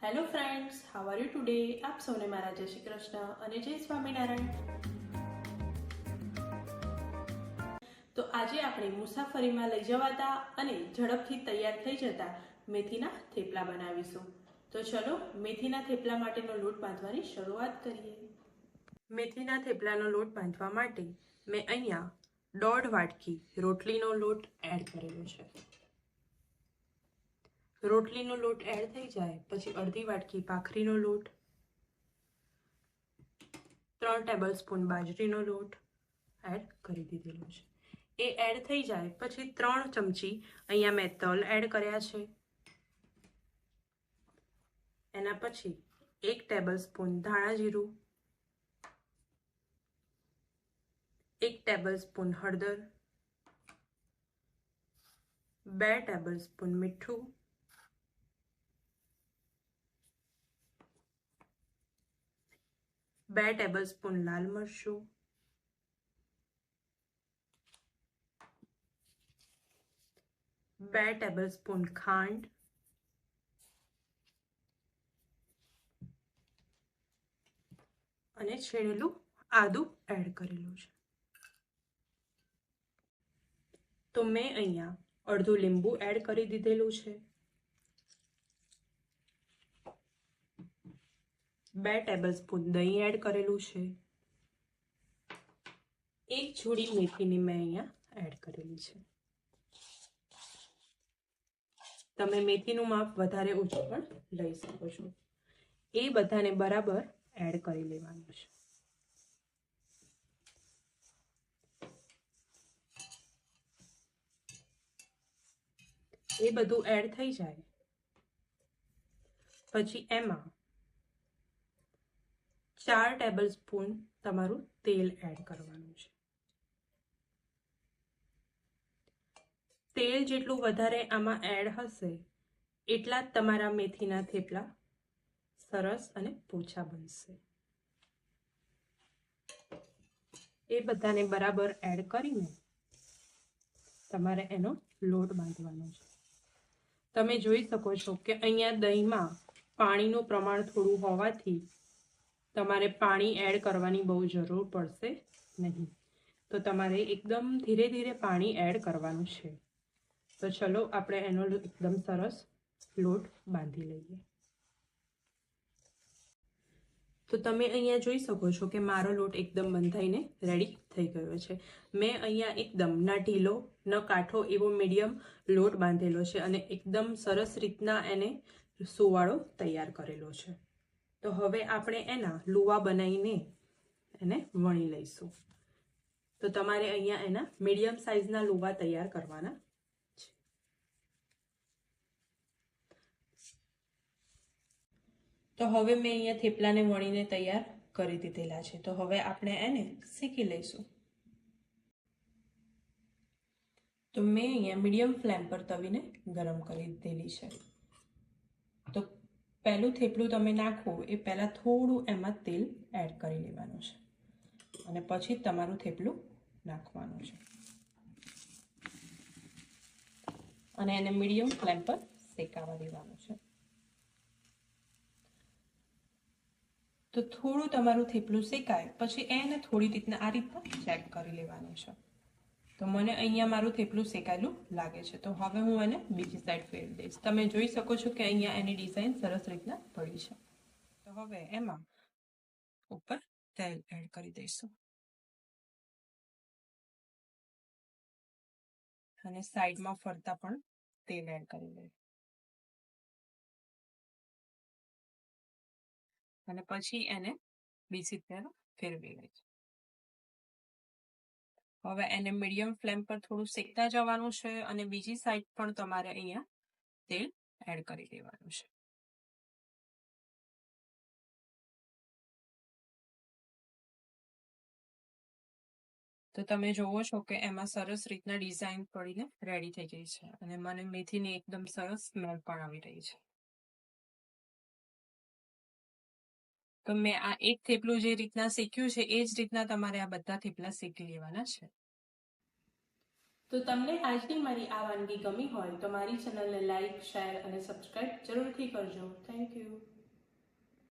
Hello friends, how are you today? આપ સૌને મારા જય શ્રી કૃષ્ણ અને જય સ્વામિનારાયણ. તો આજે આપણે મુસાફરીમાં લઈ જવાતા અને ઝડપથી તૈયાર થઈ જતા મેથીના થેપલા બનાવીશું. તો ચલો મેથીના થેપલા માટેનો લોટ બાંધવાની શરૂઆત કરીએ. મેથીના થેપલાનો લોટ બાંધવા માટે મેં અહીંયા 1.5 વાટકી રોટલીનો લોટ એડ કરેલો છે. રોટલીનો લોટ એડ થઈ જાય પછી અડધી વાટકી ભાખરીનો લોટ, 3 ટેબલસ્પૂન બાજરીનો લોટ એડ કરી દીધેલો છે. એ એડ થઈ જાય પછી 3 ચમચી અહીંયા મેં તલ એડ કર્યા છે. એના પછી 1 ટેબલસ્પૂન ધાણા જીરું, 1 ટેબલસ્પૂન હળદર, 2 ટેબલસ્પૂન મીઠું, 2 ટેબલસ્પૂન લાલ મરચું, 2 ટેબલસ્પૂન ખાંડ અને છીણેલું આદું એડ કરેલું છે. તો મેં અહીંયા અડધું લીંબુ એડ કરી દીધેલું છે. 2 ટેબલસ્પૂન દહીં એડ કરેલું છે. 1 જોડી મેથીની મેં અહીંયા એડ કરેલી છે. તમે મેથીનું માપ વધારે ઓછું પણ લઈ શકો છો. એ બધાને બરાબર એડ કરી લેવાનું છે. એ બધું એડ થઈ જાય પછી એમાં 4 ટેબલસ્પૂન તમારું તેલ એડ કરવાનું છે. તેલ જેટલું વધારે આમાં એડ હશે એટલા જ તમારા મેથીના થેપલા સરસ અને પોચા બનશે. એ બધાને બરાબર એડ કરીને તમારે એનો લોટ બાંધવાનો છે. તમે જોઈ શકો છો કે અહીંયા દહીંમાં પાણીનું પ્રમાણ થોડું હોવાથી તમારે પાણી એડ કરવાની બહુ જરૂર પડશે નહીં. તો તમારે એકદમ ધીરે ધીરે પાણી એડ કરવાનું છે. તો ચલો આપણે એનો એકદમ સરસ લોટ બાંધી લઈએ. તો તમે અહીંયા જોઈ શકો છો કે મારો લોટ એકદમ બંધાઈને રેડી થઈ ગયો છે. મેં અહીંયા એકદમ ના ઢીલો ન કાઠો એવો મીડિયમ લોટ બાંધેલો છે અને એકદમ સરસ રીતના એને સુવાળો તૈયાર કરેલો છે. તો હવે આપણે એના લુવા બનાવીને એને વણી લઈશું. તો તમારે અહીંયા એના મીડિયમ સાઇઝના લુવા તૈયાર કરવાના છે. તો હવે મેં અહીંયા થેપલાને વણીને તૈયાર કરી દીધેલા છે. તો હવે આપણે એને શેકી લઈશું. તો મેં અહીંયા મીડિયમ ફ્લેમ પર તવીને ગરમ કરી દીધેલી છે. તો પહેલું થેપલું તમે નાખો એ પહેલાં થોડું એમાં તેલ એડ કરી લેવાનું છે અને પછી તમારું થેપલું નાખવાનું છે અને એને મીડિયમ ફ્લેમ પર શેકાવા દેવાનું છે. તો થોડું તમારું થેપલું શેકાય પછી એને થોડી રીતના આ રીતના ચેક કરી લેવાનું છે. તો મને અહીંયા મારું થેપલું શેકાયેલું લાગે છે. તો હવે હું એને બીજી સાઈડ ફેરવી દઈશ. તમે જોઈ શકો છો કે અહીંયા એની ડિઝાઇન સરસ રીતના પડી છે. તો હવે એમાં ઉપર તેલ એડ કરી દઈશું અને સાઈડમાં ફરતા પણ તેલ એડ કરી દઈશું અને પછી એને બીજી તરફ ફેરવી લઈશું. હવે એને મીડિયમ ફ્લેમ પર થોડું શેકતા જવાનું છે અને બીજી સાઈડ પણ તમારે અહીંયા તેલ એડ કરી દેવાનું છે. તો તમે જોવો છો કે એમાં સરસ રીતના ડિઝાઇન પડીને રેડી થઈ ગઈ છે અને મને મેથીની એકદમ સરસ સ્મેલ પણ આવી રહી છે. તો મેં આ એક થેપલું જે રીતના શેક્યું છે એ જ રીતના તમારે આ બધા થેપલા શેકી લેવાના છે. તો તમને આજની મારી આ વાનગી ગમી હોય તો મારી ચેનલને લાઈક, શેર અને સબસ્ક્રાઇબ જરૂરથી કરજો. Thank you.